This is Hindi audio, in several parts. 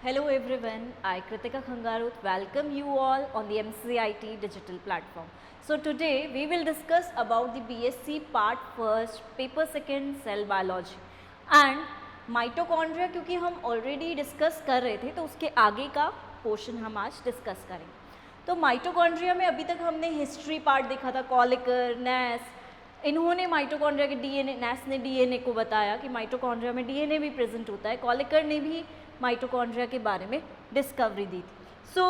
Hello everyone, I Kritika Khangarut welcome you all on the MCIT digital platform. So today we will discuss about the BSc part first, paper second cell biology and mitochondria क्योंकि हम ऑलरेडी डिस्कस कर रहे थे तो उसके आगे का पोर्शन हम आज डिस्कस करेंगे. तो माइटोकॉन्ड्रिया में अभी तक हमने हिस्ट्री पार्ट देखा था, कॉलिकर, नैस, इन्होंने माइटोकॉन्ड्रिया के डीएनए, नैस ने डीएनए को बताया कि माइटोकॉन्ड्रिया में डीएनए भी प्रेजेंट होता है, कॉलिकर ने भी माइटोकॉन्ड्रिया के बारे में डिस्कवरी दी थी. सो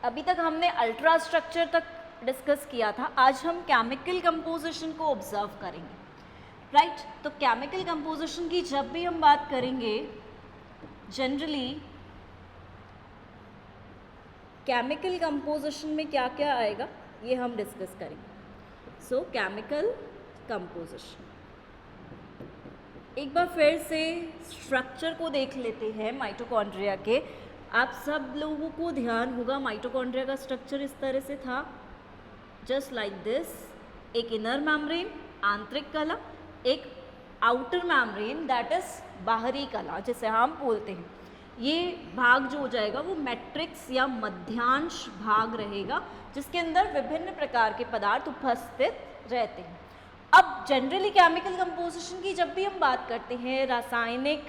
अभी तक हमने अल्ट्रा स्ट्रक्चर तक डिस्कस किया था. आज हम केमिकल कंपोजिशन को ऑब्जर्व करेंगे, राइट. तो केमिकल कंपोजिशन की जब भी हम बात करेंगे, जनरली केमिकल कंपोजिशन में क्या क्या आएगा ये हम डिस्कस करेंगे. सो केमिकल कंपोजिशन, एक बार फिर से स्ट्रक्चर को देख लेते हैं माइटोकॉन्ड्रिया के. आप सब लोगों को ध्यान होगा माइटोकॉन्ड्रिया का स्ट्रक्चर इस तरह से था, जस्ट लाइक दिस. एक इनर मेम्ब्रेन आंतरिक कला, एक आउटर मेम्ब्रेन दैट इज बाहरी कला जिसे हम बोलते हैं. ये भाग जो हो जाएगा वो मैट्रिक्स या मध्यांश भाग रहेगा जिसके अंदर विभिन्न प्रकार के पदार्थ उपस्थित रहते हैं. अब जनरली केमिकल कंपोजिशन की जब भी हम बात करते हैं, रासायनिक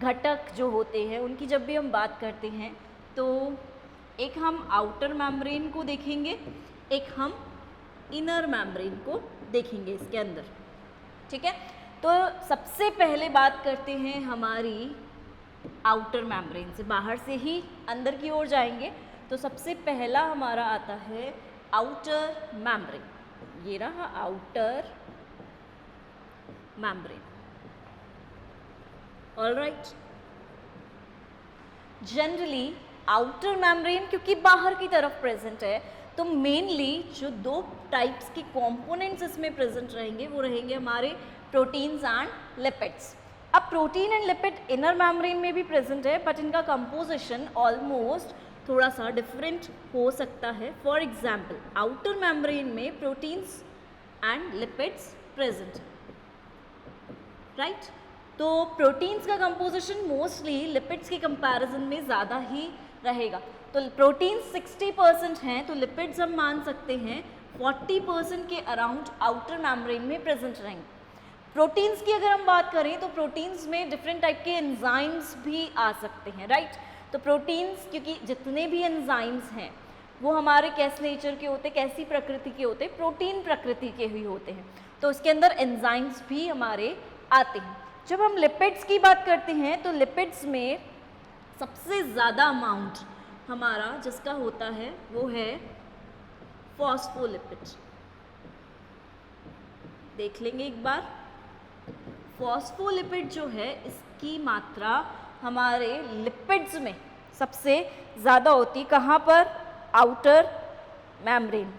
घटक जो होते हैं उनकी जब भी हम बात करते हैं तो एक हम आउटर मेम्ब्रेन को देखेंगे, एक हम इनर मेम्ब्रेन को देखेंगे इसके अंदर, ठीक है. तो सबसे पहले बात करते हैं हमारी आउटर मेम्ब्रेन से, बाहर से ही अंदर की ओर जाएंगे. तो सबसे पहला हमारा आता है आउटर मेम्ब्रेन. ये रहा outer membrane. Alright, generally outer membrane क्योंकि बाहर की तरफ प्रेजेंट है तो मेनली जो दो टाइप्स के कंपोनेंट्स इसमें प्रेजेंट रहेंगे वो रहेंगे हमारे प्रोटीन्स एंड लिपिड्स. अब protein and lipid inner membrane में भी प्रेजेंट है बट इनका कंपोजिशन ऑलमोस्ट थोड़ा सा डिफरेंट हो सकता है. फॉर एग्जाम्पल आउटर मेम्ब्रेन में प्रोटीन्स एंड लिपिड्स प्रेजेंट है, राइट. तो प्रोटीन्स का कंपोजिशन मोस्टली लिपिड्स के कंपैरिजन में ज़्यादा ही रहेगा. तो प्रोटीन्स 60% हैं तो लिपिड्स हम मान सकते हैं 40% के अराउंड आउटर मेम्ब्रेन में प्रेजेंट रहेंगे. प्रोटीन्स की अगर हम बात करें तो प्रोटीन्स में डिफरेंट टाइप के एंजाइम्स भी आ सकते हैं, राइट. तो प्रोटीन्स क्योंकि जितने भी एंजाइम्स हैं वो हमारे कैसे नेचर के होते, कैसी प्रकृति के होते, प्रोटीन प्रकृति के ही होते हैं. तो इसके अंदर एंजाइम्स भी हमारे आते हैं. जब हम लिपिड्स की बात करते हैं तो लिपिड्स में सबसे ज़्यादा अमाउंट हमारा जिसका होता है वो है फॉस्फोलिपिड. देख लेंगे एक बार. फॉस्फोलिपिड जो है इसकी मात्रा हमारे लिपिड्स में सबसे ज़्यादा होती है. कहाँ पर? आउटर मेम्ब्रेन,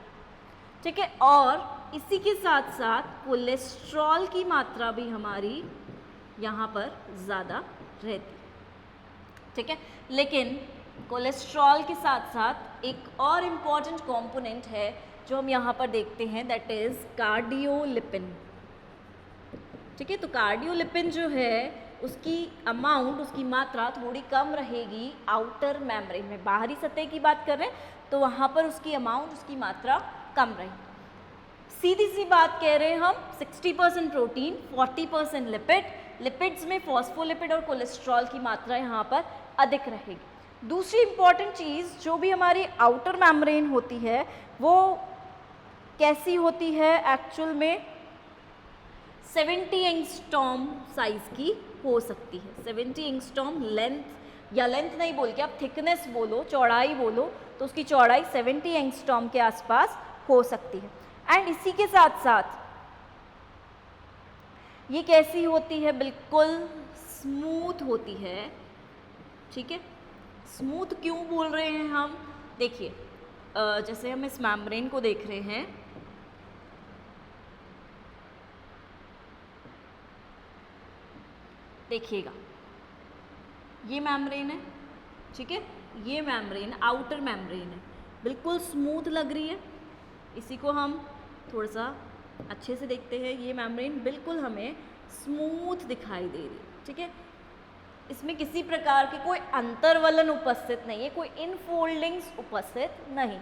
ठीक है. और इसी के साथ साथ कोलेस्ट्रॉल की मात्रा भी हमारी यहाँ पर ज़्यादा रहती, ठीक है. लेकिन कोलेस्ट्रॉल के साथ साथ एक और इम्पॉर्टेंट कंपोनेंट है जो हम यहाँ पर देखते हैं दैट इज़ कार्डियोलिपिन, ठीक है. तो कार्डियोलिपिन जो है उसकी अमाउंट, उसकी मात्रा थोड़ी कम रहेगी आउटर मेम्ब्रेन में. बाहरी सतह की बात कर रहे हैं तो वहाँ पर उसकी अमाउंट, उसकी मात्रा कम रहेगी. सीधी सी बात कह रहे हैं हम 60% प्रोटीन, 40% लिपिड. लिपिड्स में फॉस्फोलिपिड और कोलेस्ट्रॉल की मात्रा यहाँ पर अधिक रहेगी. दूसरी इम्पॉर्टेंट चीज़ जो भी हमारी आउटर मेम्ब्रेन होती है वो कैसी होती है एक्चुअल में 70 एंगस्ट्रॉम साइज की हो सकती है. 70 एंगस्ट्रॉम लेंथ, या लेंथ नहीं बोल के आप थिकनेस बोलो, चौड़ाई बोलो, तो उसकी चौड़ाई 70 एंगस्ट्रॉम के आसपास हो सकती है. एंड इसी के साथ साथ ये कैसी होती है? बिल्कुल स्मूथ होती है, ठीक है. स्मूथ क्यों बोल रहे हैं हम? देखिए जैसे हम इस मेम्ब्रेन को देख रहे हैं, देखिएगा ये मेम्ब्रेन है, ठीक है. ये मेम्ब्रेन आउटर मेम्ब्रेन है, बिल्कुल स्मूथ लग रही है. इसी को हम थोड़ा सा अच्छे से देखते हैं. ये मेम्ब्रेन बिल्कुल हमें स्मूथ दिखाई दे रही है, ठीक है. इसमें किसी प्रकार के कोई अंतर्वलन उपस्थित नहीं है, कोई इनफोल्डिंग्स उपस्थित नहीं।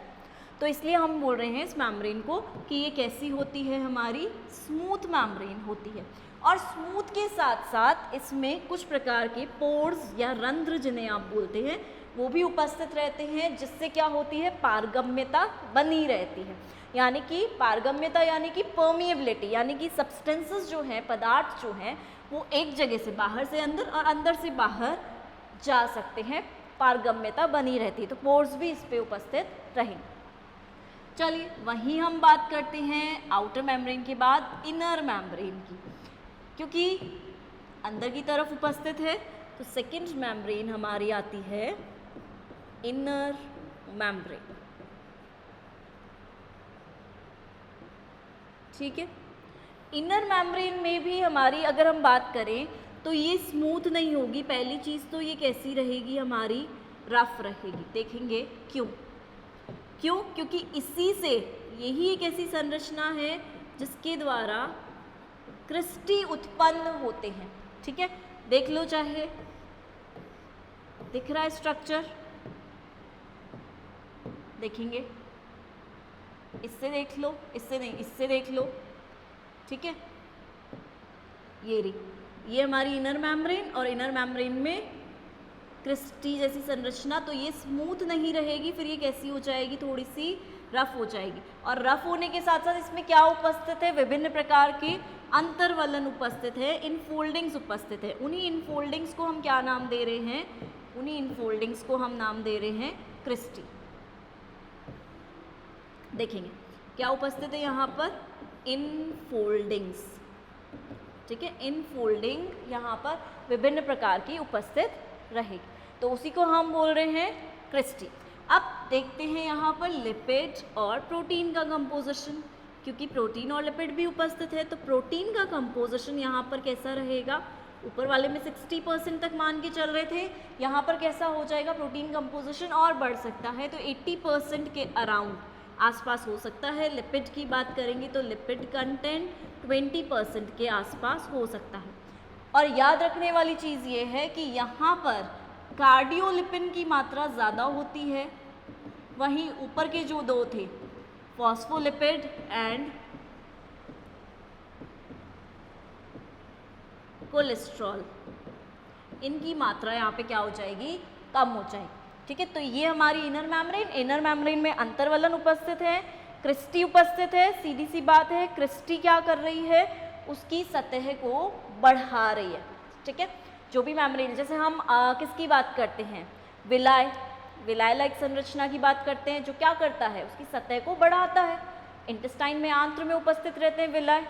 तो इसलिए हम बोल रहे हैं इस मेम्ब्रेन को कि ये कैसी होती है, हमारी स्मूथ मेम्ब्रेन होती है। और स्मूथ के साथ साथ इसमें कुछ प्रकार के पोर्स या रंध्र जिन्हें आप बोलते हैं वो भी उपस्थित रहते हैं, जिससे क्या होती है, पारगम्यता बनी रहती है। यानी कि पारगम्यता यानी कि परमिएबिलिटी, यानी कि सब्सटेंसेस जो हैं, पदार्थ जो हैं, वो एक जगह से बाहर से अंदर और अंदर से बाहर जा सकते हैं, पारगम्यता बनी रहती है। तो पोर्स भी इस पे उपस्थित रहेंगे। चलिए वहीं हम बात करते हैं आउटर मेम्ब्रेन के बाद इनर मेम्ब्रेन की, क्योंकि अंदर की तरफ उपस्थित है। तो सेकंड मेम्ब्रेन हमारी आती है इनर मेम्ब्रेन। ठीक है, इनर मेम्ब्रेन में भी हमारी अगर हम बात करें तो ये स्मूथ नहीं होगी। पहली चीज़ तो ये कैसी रहेगी, हमारी रफ रहेगी। देखेंगे क्यों? क्योंकि इसी से, यही एक ऐसी संरचना है जिसके द्वारा क्रिस्टी उत्पन्न होते हैं। ठीक है, देख लो, चाहे दिख रहा है स्ट्रक्चर, देखेंगे, इससे देख लो, इससे नहीं, इससे देख लो। ठीक है, ये हमारी इनर मेम्ब्रेन, और इनर मेम्ब्रेन में क्रिस्टी जैसी संरचना। तो ये स्मूथ नहीं रहेगी, फिर ये कैसी हो जाएगी, थोड़ी सी रफ हो जाएगी। और रफ होने के साथ साथ इसमें क्या उपस्थित है, विभिन्न प्रकार के अंतर्वलन उपस्थित है, इनफोल्डिंग्स उपस्थित है। उन्हीं इनफोल्डिंग्स को हम क्या नाम दे रहे हैं, उन्हीं इनफोल्डिंग्स को हम नाम दे रहे हैं क्रिस्टी। देखेंगे क्या उपस्थित है यहाँ पर, इनफोल्डिंग्स। ठीक है, इनफोल्डिंग यहाँ पर विभिन्न प्रकार की उपस्थित रहेगी, तो उसी को हम बोल रहे हैं क्रिस्टी। अब देखते हैं यहाँ पर लिपिड और प्रोटीन का कंपोजिशन, क्योंकि प्रोटीन और लिपिड भी उपस्थित है। तो प्रोटीन का कंपोजिशन यहाँ पर कैसा रहेगा, ऊपर वाले में 60% तक मान के चल रहे थे, यहाँ पर कैसा हो जाएगा, प्रोटीन कंपोजिशन और बढ़ सकता है, तो 80% के अराउंड आसपास हो सकता है। लिपिड की बात करेंगे तो लिपिड कंटेंट 20% के आसपास हो सकता है। और याद रखने वाली चीज़ ये है कि यहाँ पर कार्डियोलिपिन की मात्रा ज़्यादा होती है, वहीं ऊपर के जो दो थे, फॉस्फोलिपिड एंड कोलेस्ट्रॉल, इनकी मात्रा यहाँ पे क्या हो जाएगी, कम हो जाएगी। ठीक है, तो ये हमारी इनर मेम्ब्रेन। इनर मेम्ब्रेन में अंतर्वलन उपस्थित है, क्रिस्टी उपस्थित है। सीधी सी बात है, क्रिस्टी क्या कर रही है, उसकी सतह को बढ़ा रही है। ठीक है, जो भी मेम्ब्रेन, जैसे हम किसकी बात करते हैं, विलाय लाइक संरचना की बात करते हैं, जो क्या करता है, उसकी सतह को बढ़ाता है। इंटेस्टाइन में, आंत्र में उपस्थित रहते हैं विलाय,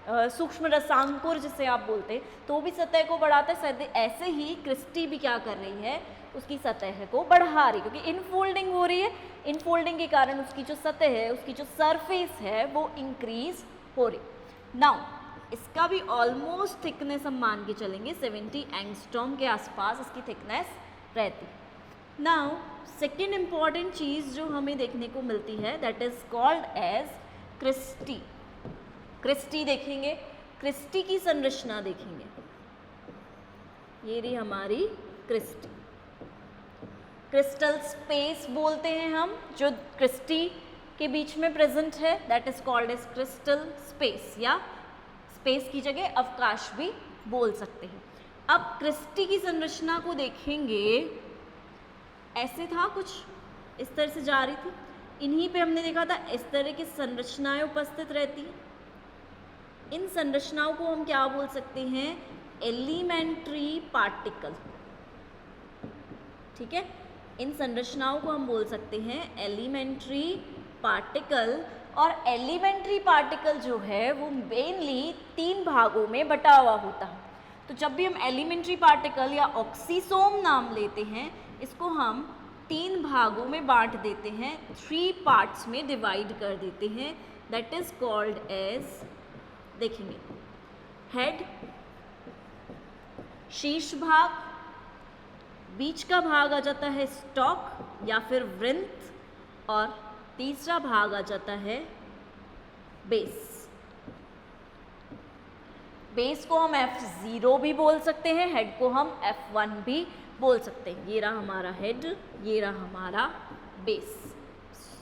सूक्ष्म रसांकुर जिसे आप बोलते हैं, तो वो भी सतह को बढ़ाता है। ऐसे ही क्रिस्टी भी क्या कर रही है, उसकी सतह को बढ़ा रही है, क्योंकि इनफोल्डिंग हो रही है। इनफोल्डिंग के कारण उसकी जो सतह है, उसकी जो सरफेस है, वो इंक्रीज हो रही। नाउ इसका भी ऑलमोस्ट थिकनेस हम मान के चलेंगे 70 एंगस्ट्रॉम के आसपास इसकी थिकनेस रहती है। नाउ सेकेंड इंपॉर्टेंट चीज़ जो हमें देखने को मिलती है, that is called as cristae. Cristae देखेंगे, क्रिस्टी की संरचना देखेंगे, ये रही हमारी क्रिस्टी। क्रिस्टल स्पेस बोलते हैं हम, जो क्रिस्टी के बीच में प्रेजेंट है, that is called as crystal space, या स्पेस की जगह अवकाश भी बोल सकते हैं। अब क्रिस्टी की संरचना को देखेंगे, ऐसे था, कुछ इस तरह से जा रही थी। इन्हीं पे हमने देखा था इस तरह की संरचनाएं उपस्थित रहती हैं। इन संरचनाओं को हम क्या बोल सकते हैं, एलिमेंट्री पार्टिकल। ठीक है, इन संरचनाओं को हम बोल सकते हैं एलिमेंट्री पार्टिकल। और एलिमेंट्री पार्टिकल जो है वो मेनली 3 भागों में बटा हुआ होता है। तो जब भी हम एलिमेंट्री पार्टिकल या ऑक्सीसोम नाम लेते हैं, इसको हम 3 भागों में बांट देते हैं, 3 पार्ट्स में डिवाइड कर देते हैं, दैट इज कॉल्ड एज, देखेंगे, हेड, शीर्ष भाग, बीच का भाग आ जाता है स्टॉक या फिर वृंत, और तीसरा भाग आ जाता है बेस। बेस को हम F0 भी बोल सकते हैं, हेड को हम F1 भी बोल सकते हैं। ये रहा हमारा हेड, ये रहा हमारा बेस।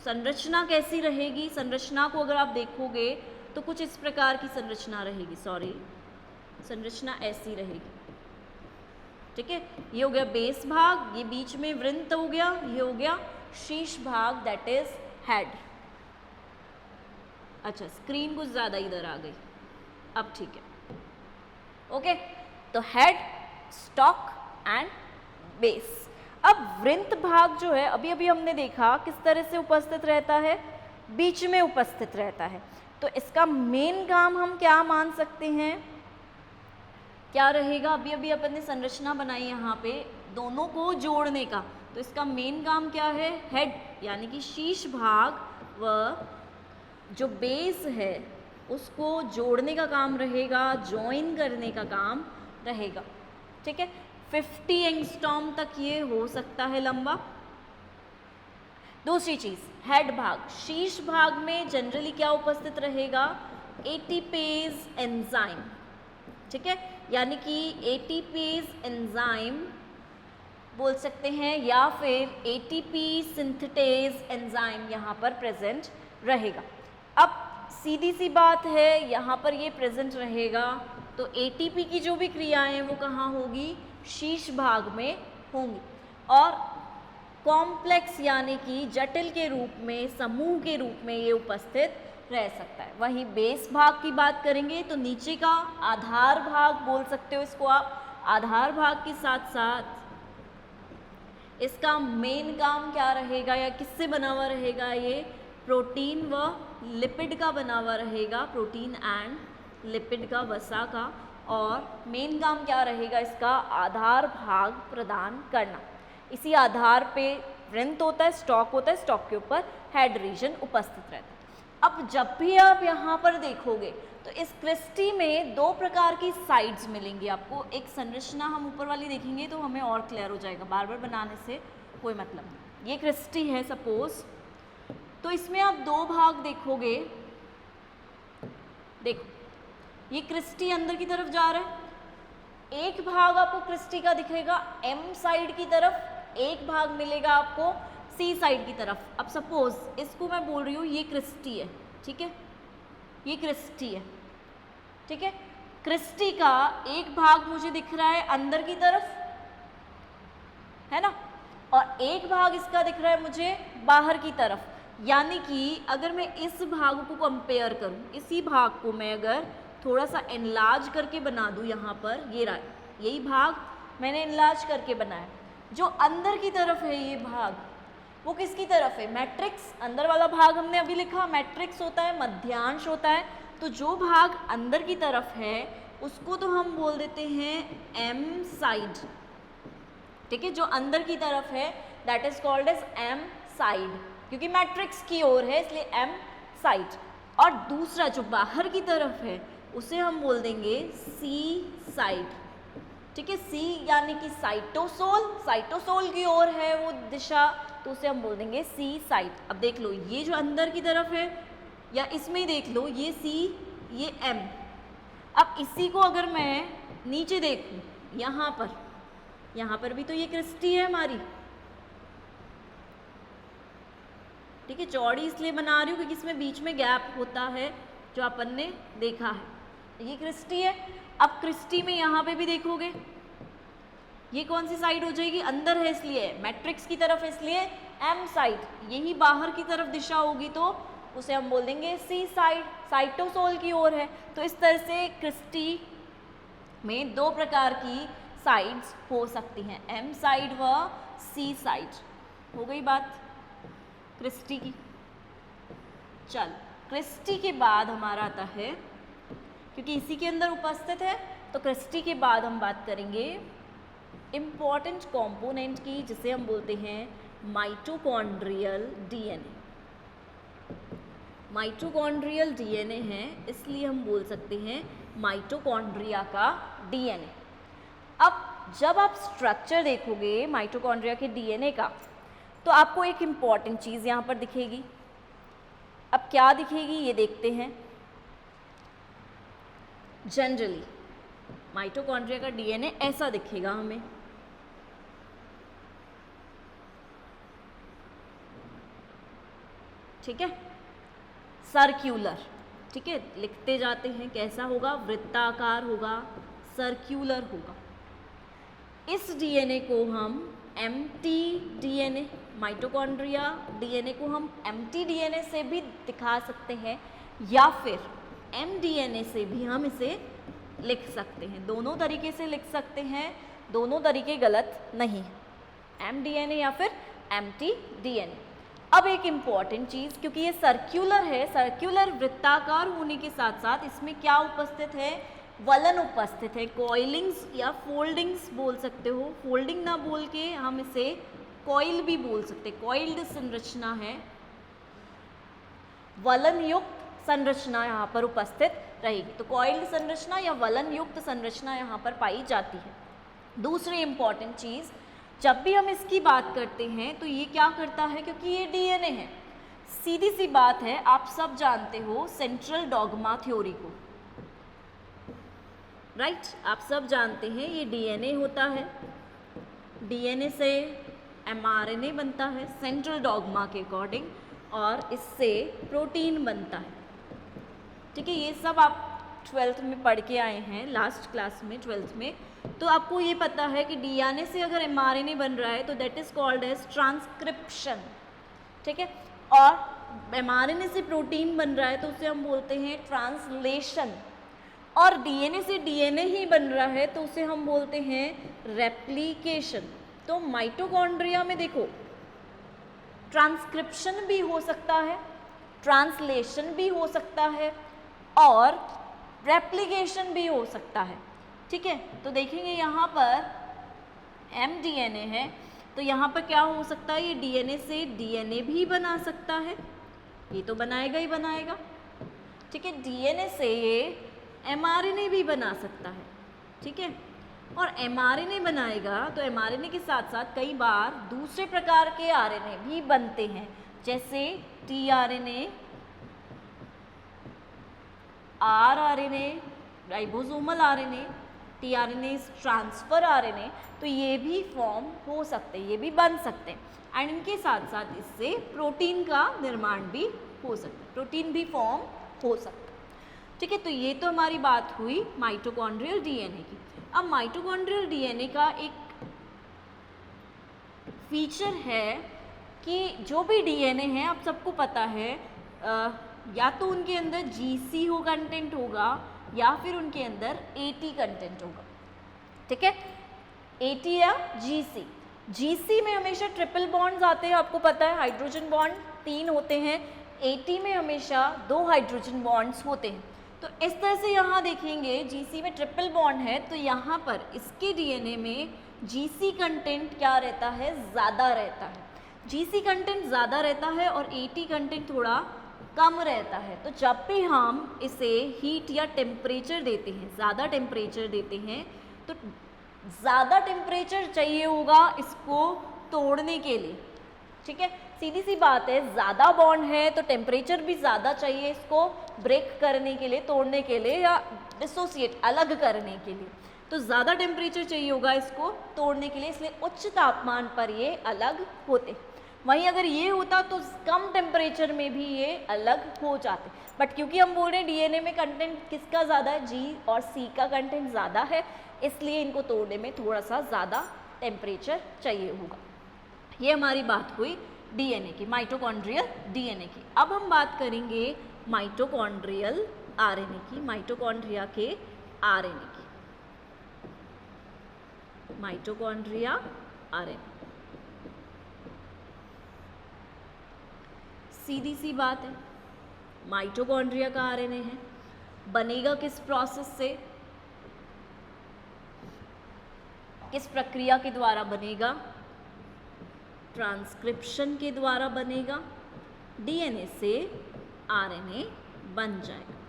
संरचना कैसी रहेगी? संरचना को अगर आप देखोगे तो कुछ इस प्रकार की संरचना रहेगी, संरचना ऐसी रहेगी। ठीक है, ये हो गया बेस भाग, ये बीच में वृंत हो गया, ये हो गया शीर्ष भाग, दैट इज हेड। अच्छा, स्क्रीन कुछ ज़्यादा इधर आ गई, अब ठीक है। ओके, तो हेड, स्टॉक एंड बेस। अब वृंत भाग जो है अभी अभी हमने देखा किस तरह से उपस्थित रहता है, बीच में उपस्थित रहता है। तो इसका मेन काम हम क्या मान सकते हैं, क्या रहेगा? अभी अभी अपन ने संरचना बनाई यहाँ पे दोनों को जोड़ने का, तो इसका मेन काम क्या है? हेड यानी कि शीर्ष भाग व जो बेस है उसको जोड़ने का काम रहेगा, जॉइन करने का काम रहेगा। ठीक है, 50 एंगस्ट्रॉम तक ये हो सकता है लंबा। दूसरी चीज, हेड भाग, शीर्ष भाग में जनरली क्या उपस्थित रहेगा? ATPase enzyme. ठीक है, यानी कि एटीपेज एंजाइम बोल सकते हैं, या फिर एटीपी सिंथेटेज एंजाइम यहाँ पर प्रेजेंट रहेगा। अब सीधी सी बात है, यहाँ पर ये प्रेजेंट रहेगा, तो एटीपी की जो भी क्रियाएं वो कहाँ होगी? शीर्ष भाग में होंगी। और कॉम्प्लेक्स यानी कि जटिल के रूप में, समूह के रूप में ये उपस्थित रह सकता है। वहीं बेस भाग की बात करेंगे तो नीचे का आधार भाग बोल सकते हो इसको आप। आधार भाग के साथ साथ इसका मेन काम क्या रहेगा या किससे बना हुआ रहेगा? ये प्रोटीन व लिपिड का बना हुआ रहेगा, प्रोटीन एंड लिपिड का, वसा का। और मेन काम क्या रहेगा इसका? आधार भाग प्रदान करना। इसी आधार पे वृंत होता है, स्टॉक होता है, स्टॉक के ऊपर हेड रीजन उपस्थित रहता है। अब जब भी आप यहाँ पर देखोगे तो इस क्रिस्टी में दो प्रकार की साइड्स मिलेंगी आपको। एक संरचना हम ऊपर वाली देखेंगे तो हमें और क्लियर हो जाएगा, बार बार बनाने से कोई मतलब नहीं। ये क्रिस्टी है सपोज, तो इसमें आप दो भाग देखोगे। देखो, ये क्रिस्टी अंदर की तरफ जा रहा है, एक भाग आपको क्रिस्टी का दिखेगा एम साइड की तरफ, एक भाग मिलेगा आपको सी साइड की तरफ। अब सपोज इसको मैं बोल रही हूँ ये क्रिस्टी है, ठीक है, ये क्रिस्टी है, ठीक है। क्रिस्टी का एक भाग मुझे दिख रहा है अंदर की तरफ, है ना, और एक भाग इसका दिख रहा है मुझे बाहर की तरफ। यानी कि अगर मैं इस भाग को कंपेयर करूं, इसी भाग को मैं अगर थोड़ा सा एनलार्ज करके बना दूं, यहाँ पर ये रहा, यही भाग मैंने एनलार्ज करके बनाया। जो अंदर की तरफ है ये भाग, वो किसकी तरफ है? मैट्रिक्स। अंदर वाला भाग हमने अभी लिखा मैट्रिक्स होता है, मध्यांश होता है। तो जो भाग अंदर की तरफ है उसको तो हम बोल देते हैं एम साइड, ठीक है। जो अंदर की तरफ है that is called as M side, क्योंकि मैट्रिक्स की ओर है इसलिए एम साइड। और दूसरा जो बाहर की तरफ है उसे हम बोल देंगे सी साइड, ठीक है। सी यानी कि साइटोसोल, साइटोसोल की ओर है वो दिशा, तो उसे हम बोल देंगे सी साइड। अब देख लो ये जो अंदर की तरफ है, या इसमें ही देख लो ये सी, ये एम। अब इसी को अगर मैं नीचे देखूं, यहाँ पर भी तो ये क्रिस्टी है हमारी, ठीक है। चौड़ी इसलिए बना रही हूँ क्योंकि इसमें बीच में गैप होता है जो अपन ने देखा है। ये क्रिस्टी है। अब क्रिस्टी में यहाँ पे भी देखोगे ये कौन सी साइड हो जाएगी? अंदर है इसलिए, मैट्रिक्स की तरफ है इसलिए एम साइड। यही बाहर की तरफ दिशा होगी तो उसे हम बोल देंगे सी साइड, साइटोसोल की ओर है। तो इस तरह से क्रिस्टी में दो प्रकार की साइड्स हो सकती हैं, एम साइड व सी साइड। हो गई बात क्रिस्टी की। चल, क्रिस्टी के बाद हमारा आता है, क्योंकि इसी के अंदर उपस्थित है, तो क्रिस्टी के बाद हम बात करेंगे इम्पॉर्टेंट कंपोनेंट की, जिसे हम बोलते हैं माइटोकॉन्ड्रियल डीएनए। माइटोकॉन्ड्रियल डीएनए है इसलिए हम बोल सकते हैं माइटोकॉन्ड्रिया का डीएनए। अब जब आप स्ट्रक्चर देखोगे माइटोकॉन्ड्रिया के डीएनए का, तो आपको एक इम्पॉर्टेंट चीज़ यहाँ पर दिखेगी। अब क्या दिखेगी ये देखते हैं। जनरली माइटोकॉन्ड्रिया का डीएनए ऐसा दिखेगा हमें। ठीक है, सर्क्यूलर। ठीक है, लिखते जाते हैं, कैसा होगा, वृत्ताकार होगा, सर्क्यूलर होगा। इस डीएनए को हम एम्प्टी डीएनए, माइटोकॉन्ड्रिया डीएनए को हम एम्प्टी डीएनए से भी दिखा सकते हैं, या फिर एमडीएनए से भी हम इसे लिख सकते हैं। दोनों तरीके से लिख सकते हैं, दोनों तरीके गलत नहीं है, एमडीएनए या फिर एम्प्टी डीएनए। अब एक इम्पॉर्टेंट चीज़, क्योंकि ये सर्क्यूलर है, सर्क्यूलर वृत्ताकार होने के साथ साथ इसमें क्या उपस्थित है, वलन उपस्थित है। कॉइलिंग्स या फोल्डिंग्स बोल सकते हो, फोल्डिंग ना बोल के हम इसे कॉइल भी बोल सकते हैं। कॉइल्ड संरचना है, वलन युक्त संरचना यहाँ पर उपस्थित रहेगी। तो कॉइल्ड संरचना या वलन युक्त संरचना यहाँ पर पाई जाती है। दूसरी इंपॉर्टेंट चीज़, जब भी हम इसकी बात करते हैं तो ये क्या करता है, क्योंकि ये डीएनए है, सीधी सी बात है, आप सब जानते हो सेंट्रल डॉगमा थ्योरी को, राइट? आप सब जानते हैं ये डीएनए होता है, डीएनए से एमआरएनए बनता है सेंट्रल डॉगमा के अकॉर्डिंग, और इससे प्रोटीन बनता है। ठीक है, ये सब आप 12th में पढ़ के आए हैं, लास्ट क्लास में 12th में। तो आपको ये पता है कि डीएनए से अगर एमआरएनए बन रहा है तो that is called as transcription. ठीक है, और एमआरएनए से प्रोटीन बन रहा है तो उसे हम बोलते हैं ट्रांसलेशन, और डीएनए से डीएनए ही बन रहा है तो उसे हम बोलते हैं रेप्लिकेशन। तो माइटोकॉन्ड्रिया में देखो, ट्रांसक्रिप्शन भी हो सकता है, ट्रांसलेशन भी हो सकता है, और रेप्लिकेशन भी हो सकता है। ठीक है, तो देखेंगे यहाँ पर एमडीएनए है, तो यहाँ पर क्या हो सकता है, ये डीएनए से डीएनए भी बना सकता है, ये तो बनाएगा ही बनाएगा। ठीक है, डीएनए से ये एमआरएनए भी बना सकता है। ठीक है, और एमआरएनए बनाएगा तो एमआरएनए के साथ साथ कई बार दूसरे प्रकार के आरएनए भी बनते हैं, जैसे tRNA, rRNA, ribosomal RNA, tRNA transfer RNA, तो ये भी फॉर्म हो सकते हैं, ये भी बन सकते हैं। एंड इनके साथ साथ इससे प्रोटीन का निर्माण भी हो सकता है, प्रोटीन भी फॉर्म हो सकता है। ठीक है, तो ये तो हमारी बात हुई माइटोकॉन्ड्रियल डीएनए की। अब माइटोकॉन्ड्रियल डीएनए का एक फीचर है कि जो भी डीएनए है, आप सबको पता है, या तो उनके अंदर जीसी हो कंटेंट होगा या फिर उनके अंदर एटी कंटेंट होगा। ठीक है, एटी या जीसी। जीसी में हमेशा ट्रिपल बॉन्ड्स आते हैं, आपको पता है, हाइड्रोजन बॉन्ड 3 होते हैं, एटी में हमेशा 2 हाइड्रोजन बॉन्ड्स होते हैं। तो इस तरह से यहाँ देखेंगे, जीसी में ट्रिपल बॉन्ड है तो यहाँ पर इसके डीएनए में जीसी कंटेंट क्या रहता है, ज़्यादा रहता है। जीसी कंटेंट ज़्यादा रहता है और एटी कंटेंट थोड़ा कम रहता है। तो जब भी हम इसे हीट या टेम्परेचर देते हैं, ज़्यादा टेम्परेचर देते हैं, तो ज़्यादा टेम्परेचर चाहिए होगा इसको तोड़ने के लिए। ठीक है, सीधी सी बात है, ज़्यादा बॉन्ड है तो टेम्परेचर भी ज़्यादा चाहिए इसको ब्रेक करने के लिए, तोड़ने के लिए, या डिसोसिएट अलग करने के लिए। तो ज़्यादा टेम्परेचर चाहिए होगा इसको तोड़ने के लिए, इसलिए उच्च तापमान पर ये अलग होते। वहीं अगर ये होता तो कम टेम्परेचर में भी ये अलग हो जाते, बट क्योंकि हम बोल रहे हैं डीएनए में कंटेंट किसका ज़्यादा है, जी और सी का कंटेंट ज़्यादा है, इसलिए इनको तोड़ने में थोड़ा सा ज़्यादा टेम्परेचर चाहिए होगा। ये हमारी बात हुई डीएनए की, माइटोकॉन्ड्रियल डीएनए की। अब हम बात करेंगे माइटोकॉन्ड्रियल आरएनए की, माइटोकॉन्ड्रिया के आरएनए की। माइटोकॉन्ड्रिया आरएनए, सीधी सी बात है, माइटोकॉन्ड्रिया का आरएनए है, बनेगा किस प्रोसेस से, किस प्रक्रिया के द्वारा बनेगा, ट्रांसक्रिप्शन के द्वारा बनेगा, डीएनए से आरएनए बन जाएगा,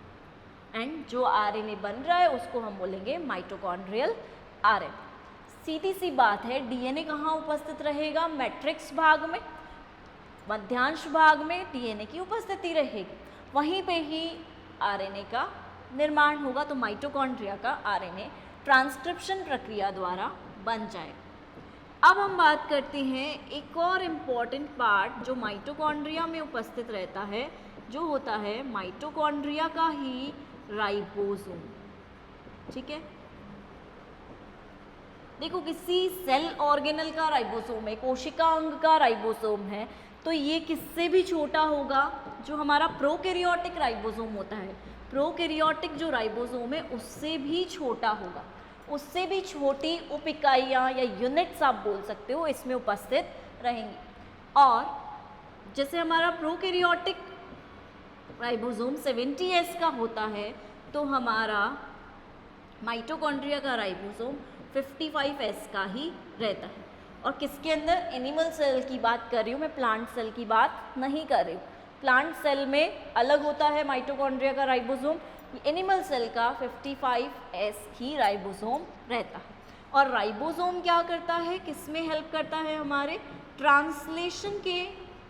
एंड जो आरएनए बन रहा है उसको हम बोलेंगे माइटोकॉन्ड्रियल आरएनए। सीधी सी बात है, डीएनए कहाँ उपस्थित रहेगा, मैट्रिक्स भाग में, मध्यांश भाग में डीएनए की उपस्थिति रहेगी, वहीं पे ही आरएनए का निर्माण होगा। तो माइटोकॉन्ड्रिया का आरएनए ट्रांसक्रिप्शन प्रक्रिया द्वारा बन जाए। अब हम बात करते हैं एक और इम्पॉर्टेंट पार्ट जो माइटोकॉन्ड्रिया में उपस्थित रहता है, जो होता है माइटोकॉन्ड्रिया का ही राइबोसोम। ठीक है, देखो किसी सेल ऑर्गेनल का राइबोसोम है, कोशिका अंग का राइबोसोम है, तो ये किससे भी छोटा होगा, जो हमारा प्रोकैरियोटिक राइबोसोम होता है, प्रोकैरियोटिक जो राइबोसोम है उससे भी छोटा होगा, उससे भी छोटी उप इकाइयाँ या यूनिट्स आप बोल सकते हो इसमें उपस्थित रहेंगी। और जैसे हमारा प्रोकैरियोटिक राइबोसोम 70S का होता है, तो हमारा माइटोकॉन्ड्रिया का राइबोसोम 55S का ही रहता है। और किसके अंदर, एनिमल सेल की बात कर रही हूँ मैं, प्लांट सेल की बात नहीं कर रही हूँ। प्लांट सेल में अलग होता है माइटोकॉन्ड्रिया का राइबोसोम, एनिमल सेल का 55S ही राइबोसोम रहता है। और राइबोसोम क्या करता है, किस में हेल्प करता है, हमारे ट्रांसलेशन के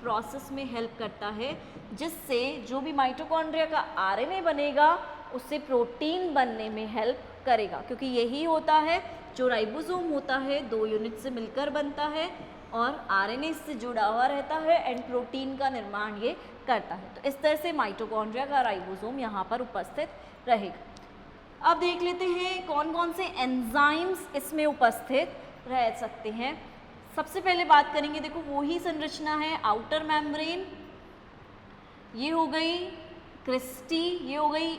प्रोसेस में हेल्प करता है, जिससे जो भी माइटोकॉन्ड्रिया का आरएनए बनेगा उससे प्रोटीन बनने में हेल्प करेगा, क्योंकि यही होता है जो राइबोसोम होता है 2 यूनिट से मिलकर बनता है और आरएनए इससे जुड़ा हुआ रहता है एंड प्रोटीन का निर्माण ये करता है। तो इस तरह से माइटोकॉन्ड्रिया का राइबोसोम यहाँ पर उपस्थित रहेगा। अब देख लेते हैं कौन कौन से एंजाइम्स इसमें उपस्थित रह सकते हैं। सबसे पहले बात करेंगे, देखो वो ही संरचना है, आउटर मेम्ब्रेन, ये हो गई क्रिस्टी, ये हो गई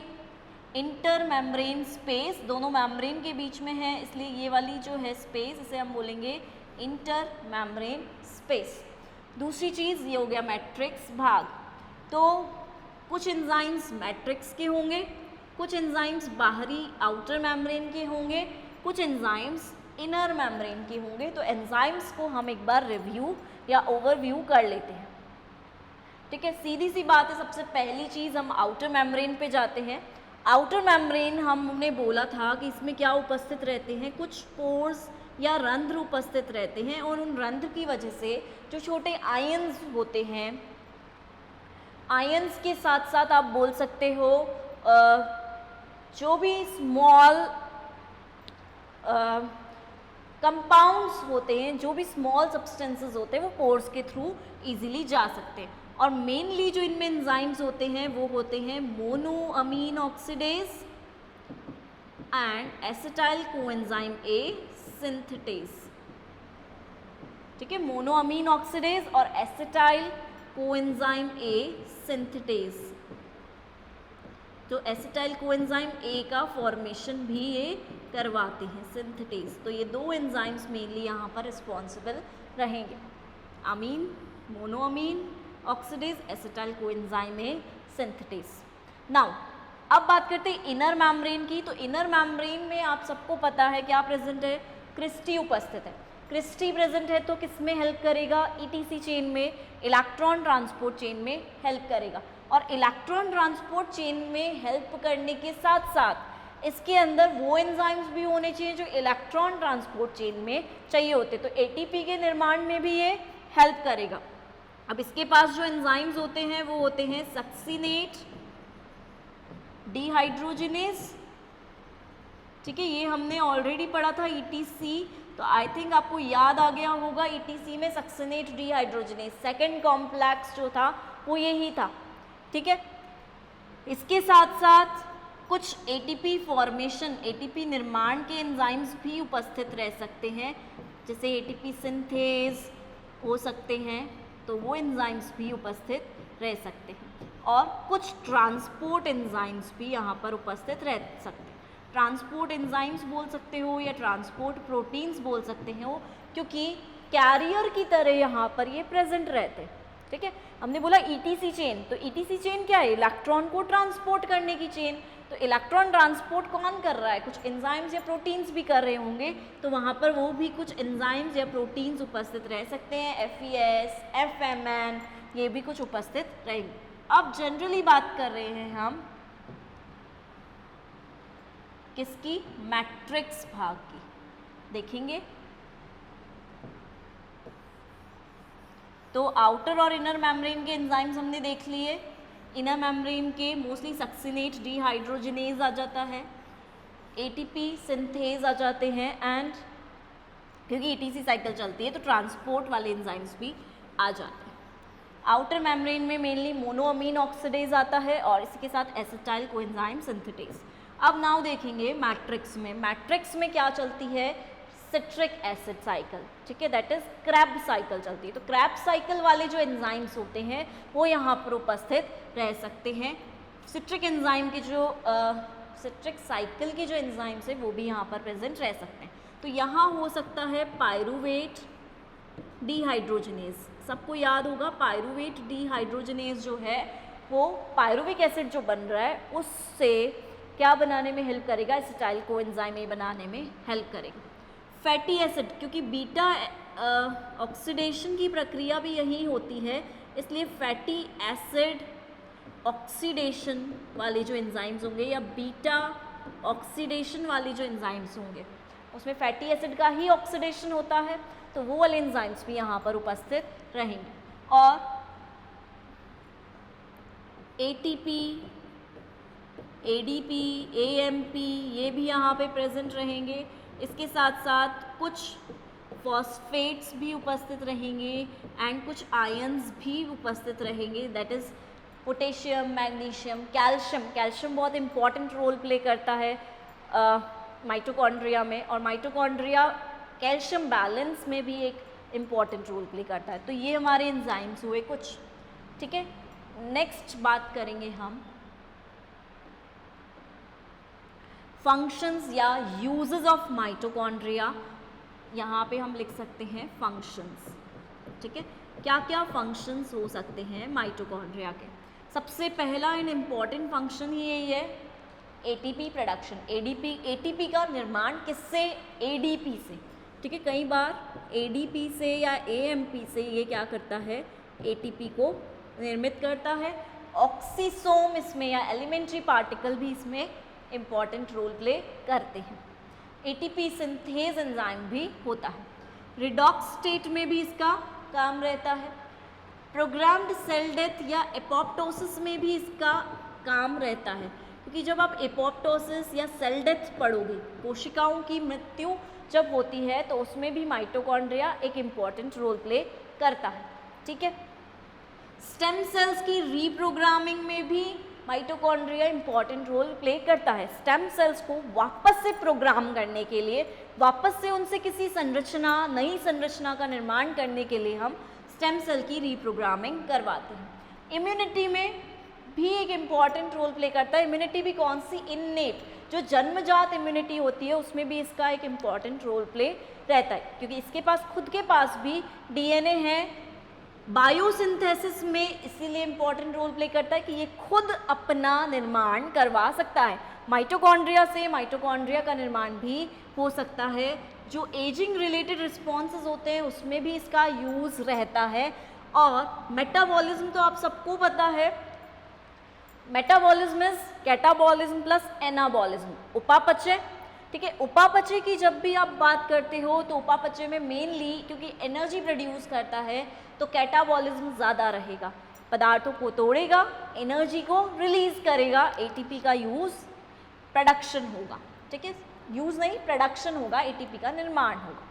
इंटर मेम्ब्रेन स्पेस, दोनों मेम्ब्रेन के बीच में है इसलिए ये वाली जो है स्पेस इसे हम बोलेंगे इंटर मेम्ब्रेन स्पेस। दूसरी चीज़ ये हो गया मैट्रिक्स भाग, तो कुछ एंजाइम्स मैट्रिक्स के होंगे, कुछ एंजाइम्स बाहरी आउटर मेम्ब्रेन के होंगे, कुछ एंजाइम्स इनर मेम्ब्रेन के होंगे। तो एंजाइम्स को हम एक बार रिव्यू या ओवरव्यू कर लेते हैं। ठीक है, सीधी सी बात है, सबसे पहली चीज़ हम आउटर मेम्ब्रेन पे जाते हैं। आउटर मेम्ब्रेन हमने बोला था कि इसमें क्या उपस्थित रहते हैं, कुछ पोर्स या रंध्र उपस्थित रहते हैं और उन रंध्र की वजह से जो छोटे आयंस होते हैं, आयंस के साथ साथ आप बोल सकते हो जो भी स्मॉल कंपाउंड्स होते हैं, जो भी स्मॉल सब्सटेंसेस होते हैं वो पोर्स के थ्रू इजीली जा सकते हैं। और मेनली जो इनमें एंजाइम्स होते हैं वो होते हैं monoamine oxidase and acetyl coenzyme A synthetase. ठीक है, मोनोअमीन ऑक्सीडेज और एसिटाइल कोएंजाइम ए सिंथेटेज। तो एसिटाइल कोएंजाइम ए का फॉर्मेशन भी ये करवाते हैं, सिंथेटेज। तो ये 2 एंजाइम्स मेनली यहाँ पर रिस्पॉन्सिबल रहेंगे, amine, monoamine oxidase, acetyl coenzyme A synthetase. Now अब बात करते हैं इनर मेम्ब्रेन की। तो इनर मेम्ब्रेन में आप सबको पता है क्या प्रेजेंट है, क्रिस्टी उपस्थित है। क्रिस्टी प्रेजेंट है तो किस में हेल्प करेगा, ईटीसी चेन में, इलेक्ट्रॉन ट्रांसपोर्ट चेन में हेल्प करेगा। और इलेक्ट्रॉन ट्रांसपोर्ट चेन में हेल्प करने के साथ साथ इसके अंदर वो एंजाइम्स भी होने चाहिए जो इलेक्ट्रॉन ट्रांसपोर्ट चेन में चाहिए होते, तो एटीपी के निर्माण में भी ये हेल्प करेगा। अब इसके पास जो एंजाइम्स होते हैं वो होते हैं सक्सिनेट डिहाइड्रोजिनेज। ठीक है, ये हमने ऑलरेडी पढ़ा था ईटीसी, तो आई थिंक आपको याद आ गया होगा। ईटीसी में सक्सिनेट डिहाइड्रोजिनेज सेकंड कॉम्प्लेक्स जो था वो यही था। ठीक है, इसके साथ साथ कुछ एटीपी फॉर्मेशन, एटीपी निर्माण के एंजाइम्स भी उपस्थित रह सकते हैं, जैसे एटीपी सिंथेज हो सकते हैं, तो वो एंजाइम्स भी उपस्थित रह सकते हैं। और कुछ ट्रांसपोर्ट एंजाइम्स भी यहाँ पर उपस्थित रह सकते हैं। ट्रांसपोर्ट एंजाइम्स बोल सकते हो या ट्रांसपोर्ट प्रोटीन्स बोल सकते हो, क्योंकि कैरियर की तरह यहाँ पर ये प्रेजेंट रहते हैं। ठीक है, हमने बोला ईटीसी चेन, तो ईटीसी चेन क्या है, इलेक्ट्रॉन को ट्रांसपोर्ट करने की चेन। तो इलेक्ट्रॉन ट्रांसपोर्ट कौन कर रहा है, कुछ एंजाइम्स या प्रोटीन्स भी कर रहे होंगे, तो वहाँ पर वो भी कुछ एंजाइम्स या प्रोटीन्स उपस्थित रह सकते हैं, FES, FMN, ये भी कुछ उपस्थित रहेंगे। अब जनरली बात कर रहे हैं हम किसकी, मैट्रिक्स भाग की देखेंगे। तो आउटर और इनर मेम्ब्रेन के एंजाइम्स हमने देख लिए। इनर मेम्ब्रेन के मोस्टली सक्सिनेट डिहाइड्रोजिनेज आ जाता है, एटीपी सिंथेज आ जाते हैं, एंड क्योंकि ईटीसी साइकिल चलती है तो ट्रांसपोर्ट वाले एंजाइम्स भी आ जाते हैं। आउटर मेम्ब्रेन में मेनली मोनोअमीन ऑक्सीडेज आता है और इसी के साथ एसिटाइल कोएंजाइम सिंथेटेज। अब नाउ देखेंगे मैट्रिक्स में। मैट्रिक्स में क्या चलती है? सिट्रिक एसिड साइकिल, ठीक है, दैट इज क्रैब्स साइकिल चलती है। तो क्रैब्स साइकिल वाले जो एंजाइम्स होते हैं वो यहाँ पर उपस्थित रह सकते हैं। सिट्रिक एंजाइम की जो सिट्रिक साइकिल की जो एंजाइम्स है वो भी यहाँ पर प्रेजेंट रह सकते हैं। तो यहाँ हो सकता है पायरूवेट डिहाइड्रोजनेज, सबको याद होगा पायरूवेट डिहाइड्रोजनेज जो है वो पायरूविक एसिड जो बन रहा है उससे क्या बनाने में हेल्प करेगा? एसिटाइल कोएंजाइम ए बनाने में हेल्प करेगा। फैटी एसिड, क्योंकि बीटा ऑक्सीडेशन की प्रक्रिया भी यही होती है, इसलिए फैटी एसिड ऑक्सीडेशन वाले जो एंजाइम्स होंगे या बीटा ऑक्सीडेशन वाले जो एंजाइम्स होंगे उसमें फैटी एसिड का ही ऑक्सीडेशन होता है, तो वो वाले एंजाइम्स भी यहाँ पर उपस्थित रहेंगे। और एटीपी, एडीपी, एएमपी ये भी यहाँ पे प्रेजेंट रहेंगे। इसके साथ साथ कुछ फॉस्फेट्स भी उपस्थित रहेंगे एंड कुछ आयंस भी उपस्थित रहेंगे, that is potassium, magnesium, calcium. Calcium बहुत इंपॉर्टेंट रोल प्ले करता है माइटोकॉन्ड्रिया में, और माइटोकॉन्ड्रिया कैल्शियम बैलेंस में भी एक इम्पॉर्टेंट रोल प्ले करता है। तो ये हमारे एंजाइम्स हुए कुछ, ठीक है। नेक्स्ट बात करेंगे हम फंक्शंस या यूजेस ऑफ माइटोकॉन्ड्रिया। यहाँ पे हम लिख सकते हैं फंक्शंस, ठीक है। क्या क्या फंक्शंस हो सकते हैं माइटोकॉन्ड्रिया के? सबसे पहला एंड इम्पॉर्टेंट फंक्शन ही यही है एटीपी प्रोडक्शन। एटीपी का निर्माण किससे? एडीपी से, ठीक है। कई बार एडीपी से या एएमपी से ये क्या करता है? एटीपी को निर्मित करता है। ऑक्सीसोम इसमें या एलिमेंट्री पार्टिकल भी इसमें इम्पॉर्टेंट रोल प्ले करते हैं। एटीपी सिंथेज एंजाइम भी होता है। रिडॉक्स स्टेट में भी इसका काम रहता है। प्रोग्राम्ड सेल डेथ या एपोप्टोसिस में भी इसका काम रहता है, क्योंकि जब आप एपोप्टोसिस या सेल डेथ पढ़ोगे, कोशिकाओं की मृत्यु जब होती है तो उसमें भी माइटोकॉन्ड्रिया एक इम्पॉर्टेंट रोल प्ले करता है, ठीक है। स्टेम सेल्स की रीप्रोग्रामिंग में भी माइटोकॉन्ड्रिया इंपॉर्टेंट रोल प्ले करता है। स्टेम सेल्स को वापस से प्रोग्राम करने के लिए, वापस से उनसे किसी संरचना, नई संरचना का निर्माण करने के लिए हम स्टेम सेल की रीप्रोग्रामिंग करवाते हैं। इम्यूनिटी में भी एक इम्पॉर्टेंट रोल प्ले करता है। इम्यूनिटी भी कौन सी? इननेट, जो जन्मजात इम्यूनिटी होती है उसमें भी इसका एक इम्पॉर्टेंट रोल प्ले रहता है, क्योंकि इसके पास खुद के पास भी डीएनए है। बायोसिंथेसिस में इसीलिए इम्पॉर्टेंट रोल प्ले करता है कि ये खुद अपना निर्माण करवा सकता है। माइटोकॉन्ड्रिया से माइटोकॉन्ड्रिया का निर्माण भी हो सकता है। जो एजिंग रिलेटेड रिस्पॉन्सेज होते हैं उसमें भी इसका यूज़ रहता है। और मेटाबॉलिज्म तो आप सबको पता है, metabolism is catabolism plus anabolism, उपापचय, ठीक है। उपापचय की जब भी आप बात करते हो तो उपापचय में मेनली क्योंकि एनर्जी प्रोड्यूस करता है तो कैटाबॉलिज्म ज़्यादा रहेगा, पदार्थों को तोड़ेगा, एनर्जी को रिलीज करेगा, एटीपी का यूज़ प्रोडक्शन होगा, ठीक है। यूज़ नहीं, प्रोडक्शन होगा, एटीपी का निर्माण होगा।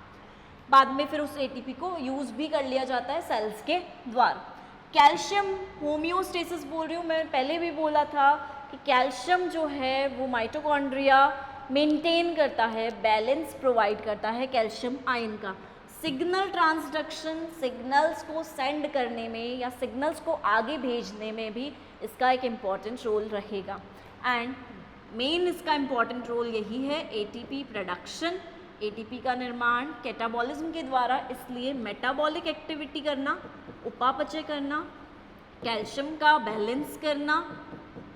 बाद में फिर उस एटीपी को यूज़ भी कर लिया जाता है सेल्स के द्वारा। कैल्शियम होम्योस्टेसिस बोल रही हूँ मैं, पहले भी बोला था कि कैल्शियम जो है वो माइटोकॉन्ड्रिया मेंटेन करता है, बैलेंस प्रोवाइड करता है कैल्शियम आयन का। सिग्नल ट्रांसडक्शन, सिग्नल्स को सेंड करने में या सिग्नल्स को आगे भेजने में भी इसका एक इम्पॉर्टेंट रोल रहेगा। एंड मेन इसका इम्पॉर्टेंट रोल यही है एटीपी प्रोडक्शन, एटीपी का निर्माण कैटाबॉलिज्म के द्वारा, इसलिए मेटाबॉलिक एक्टिविटी करना, उपापचय करना, कैल्शियम का बैलेंस करना,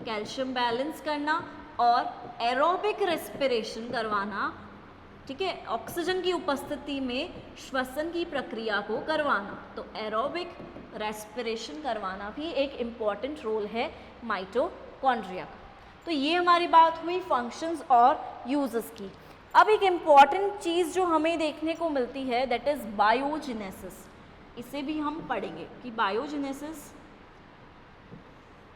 कैल्शियम बैलेंस करना और एरोबिक रेस्पिरेशन करवाना, ठीक है। ऑक्सीजन की उपस्थिति में श्वसन की प्रक्रिया को करवाना, तो एरोबिक रेस्पिरेशन करवाना भी एक इम्पॉर्टेंट रोल है माइटोकॉन्ड्रिया का। तो ये हमारी बात हुई फंक्शंस और यूजेस की। अब एक इम्पॉर्टेंट चीज़ जो हमें देखने को मिलती है दैट इज़ बायोजेनेसिस। इसे भी हम पढ़ेंगे कि बायोजेनेसिस